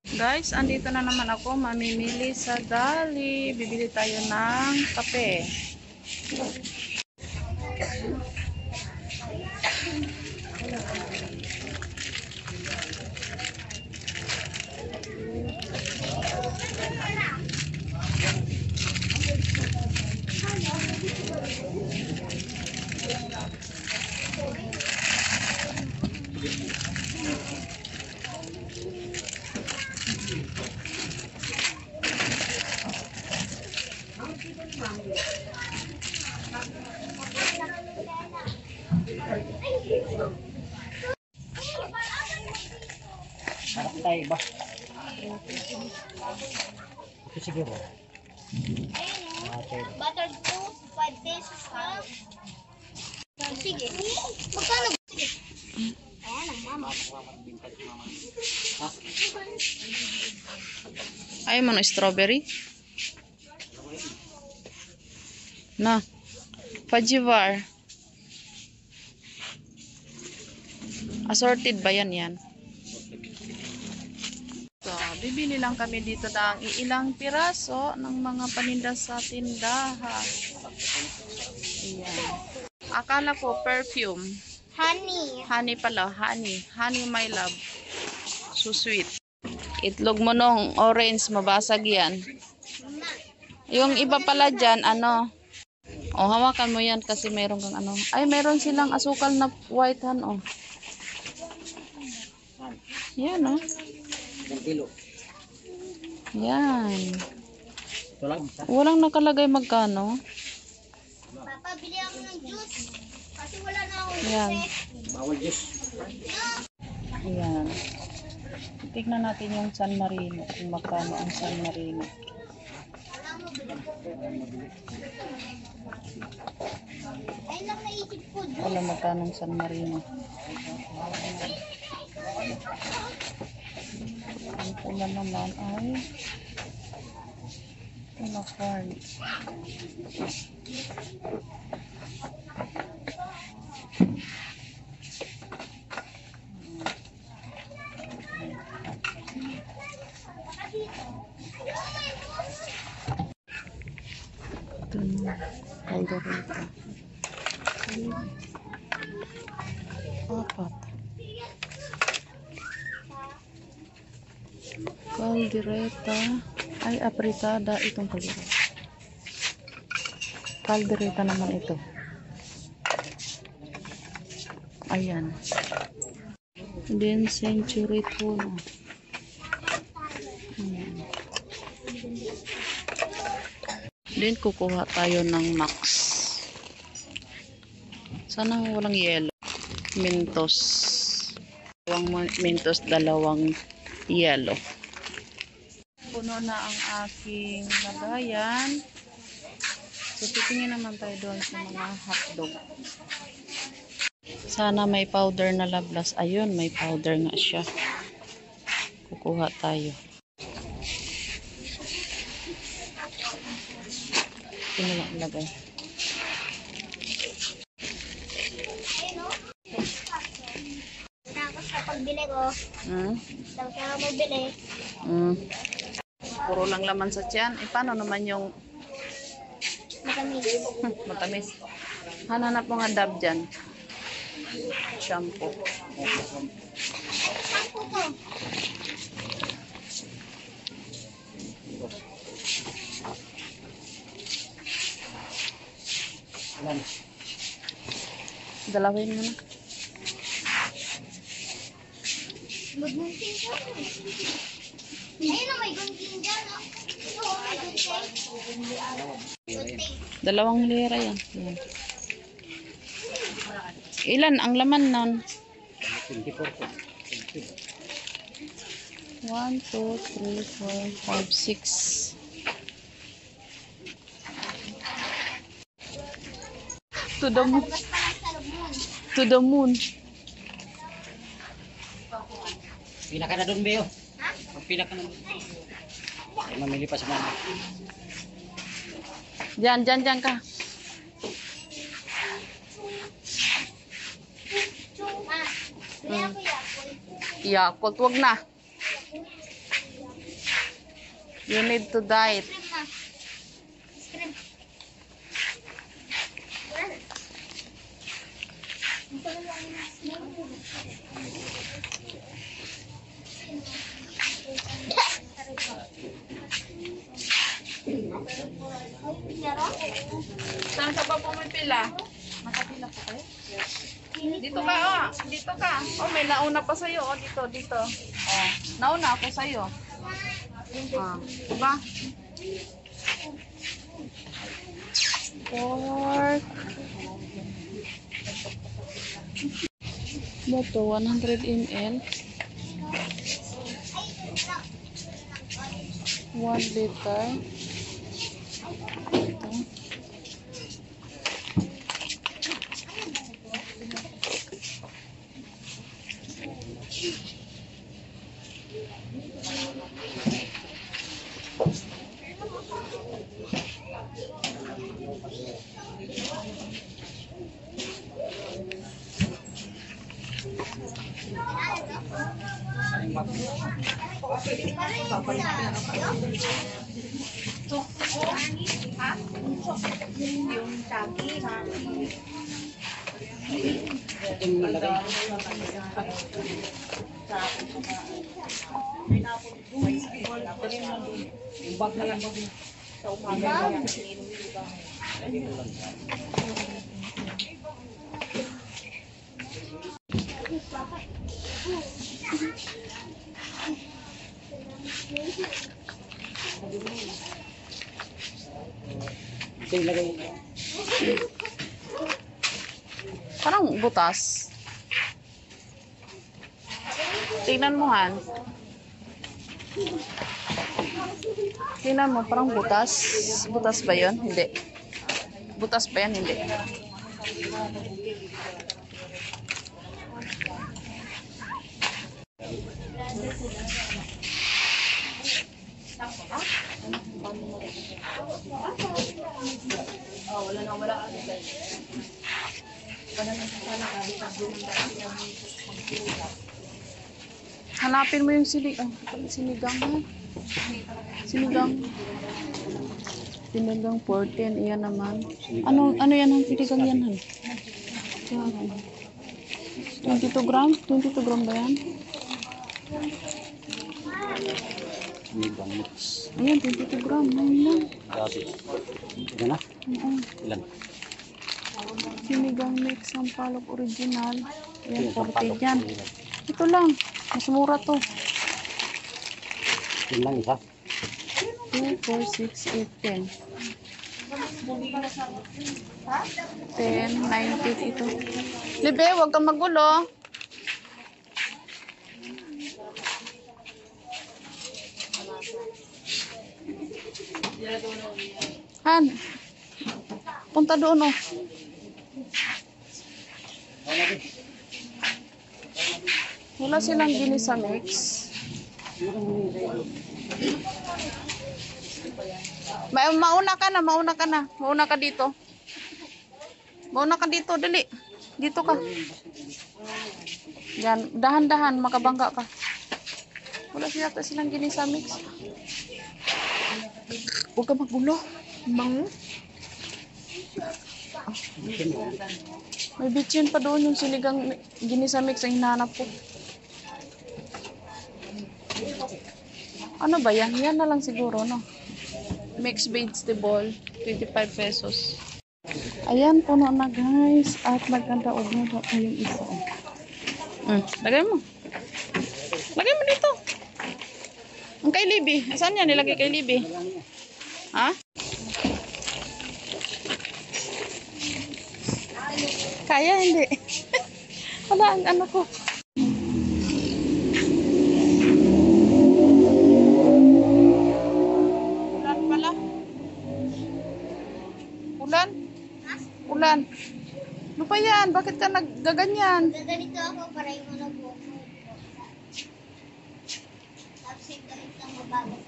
Guys, andito na naman ako mamimili sa Dali. Bibili tayo ng kape. Harap tayo ba? Ito sige ba? Butter 2, 5 pesos ka. Sige. Magkano? Sige. Ayan ang mama. Ayaw mo ng strawberry? Na. Pajivar. Assorted ba yan? So, bibili lang kami dito ng ilang piraso ng mga paninda sa tindahan. Ayan. Akala ko perfume. Honey. Honey pala, honey. Honey my love. So sweet. Itlog mo nung orange, mabasag yan. Yung iba pala dyan, ano. O, hawakan mo yan kasi mayroon kang ano. Ay, mayroon silang asukal na white han, oh. Yan, oh. 1 kilo. Yan. Ito lang isa. Walang nakalagay magkano. Papa, bili ako ng juice. Kasi wala na akong Yan. Bawal juice. Ayan. Tignan natin yung San Marino. Kung magkano ang San Marino. Ayun lang naisip ko, juice. Wala magkano ang San Marino. Ang pula naman ay unicorn. Ito na. Caldereta. Apat. Caldereta. Ay, apritada itong caldereta. Caldereta naman ito. Ayan. Then, century tuna. Ayan. Then, kukuha tayo ng Max. Sana walang yellow. Mentos. Dalawang Mentos, dalawang yellow. Puno na ang aking lagayan. So, titingin naman tayo doon sa mga hotdog. Sana may powder na lablas. Ayun, may powder nga siya. Kukuha tayo. Ito na ilagay. Tapos kapag bili ko, tapos ako mabili. Puro lang laman sa tiyan. Paano naman yung Matamis. matamis? Hananap mo nga dab dyan. Shampoo. Shampoo ko. Ilan? Dalawin mo na. Magunting ko. Ayun na, may gunting dyan. Ito, may gunting. Dalawang lira yan. Yan. Ilan ang laman nun? 24 po. 1, 2, 3, 4, 5, 6. To the moon. Labas pa lang sa loob. To the moon. Pinaka na doon, Beo. Ha? Pinaka na doon. Ay, mamili pa sa mama. Diyan ka. Bili ako Yakult. Yakult, wag na. You need to diet. Cream na. Cream. Wala na. Ito na lang yung Saan ka ba pumipila? Nakapila po kayo? Dito ka, oh. Dito ka. Oh, may nauna pa sa'yo. Oh, dito, dito. Oh, nauna ako sa'yo. Ah, diba? Pork. Ito, 100 ml. 1 liter. Ito. Yung malagay. Yung bag na lang. Ito yung lagay. Parang butas. Tingnan mo, Han. Tingnan mo, parang butas. Butas ba yun? Hindi. Butas ba yan? Hindi. Hanapin mo yung sinigang, ha? Sinigang. Sinigang 14, iyan naman. Ano yan ang sinigang yan, Han? 22 gram? 22 gram ba yan? Sinigang mix. Ayan, 22 gram. Ayun lang. Grabe. Ito na? Oo. Ilan? Sinigang mix ang palok original. Ayan, Ito, 40 yan. Ito lang. Mas mura to. Yun lang isa. 2, 4, 6, 8, 10. 10, 90 ito. Libe, huwag kang magulo. Han, punta doon, oh. Wala silang ginisa mix. Mauna ka na, mauna ka na. Mauna ka dito. Mauna ka dito, dali. Dito ka. Yan, dahan-dahan, makabangga ka. Wala silang ginisa mix. Huwag ka magulo. Bango. May bitchin pa doon yung sinigang ginisa mix ang hinahanap ko. Ano ba yan? Yan na lang siguro, no? Mixed vegetable, 25 pesos. Ayan, puno na guys. At magkanda na pa yung isa. Lagay mo. Lagay mo dito. Ang kay Libby. Saan yan? Nilagay kay Libby. Ha? Kaya hindi. Wala ang ano ko. Ulan pala. Ulan? Ulan. Ano pa yan? Bakit ka naggaganyan? Gaganito ako para yung mga buhok mo. Tapos yung galit lang mabagal.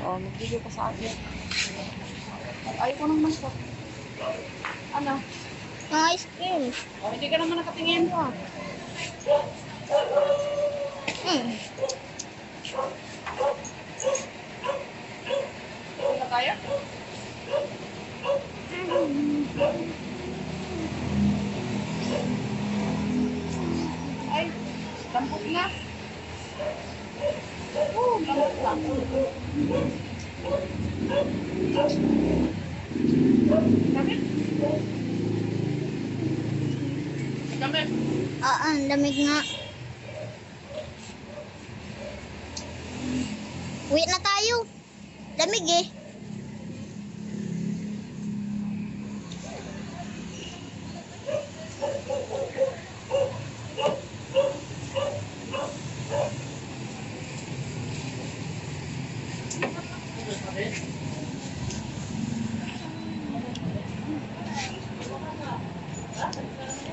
Oh, magbigay ka sa akin. Ayaw ko nang masok. Ano? Mga ice cream. Oh, hindi ka naman nakatingin mo. tayo? Ay, dampot na. Dampot na. Gamit? Gamit? Oo, ang lamig nga. Uwi na tayo. Lamig eh.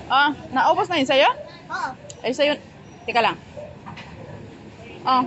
Ah, naubos na yun sa'yo? Oo. Ay, sa'yo. Teka lang. Oh,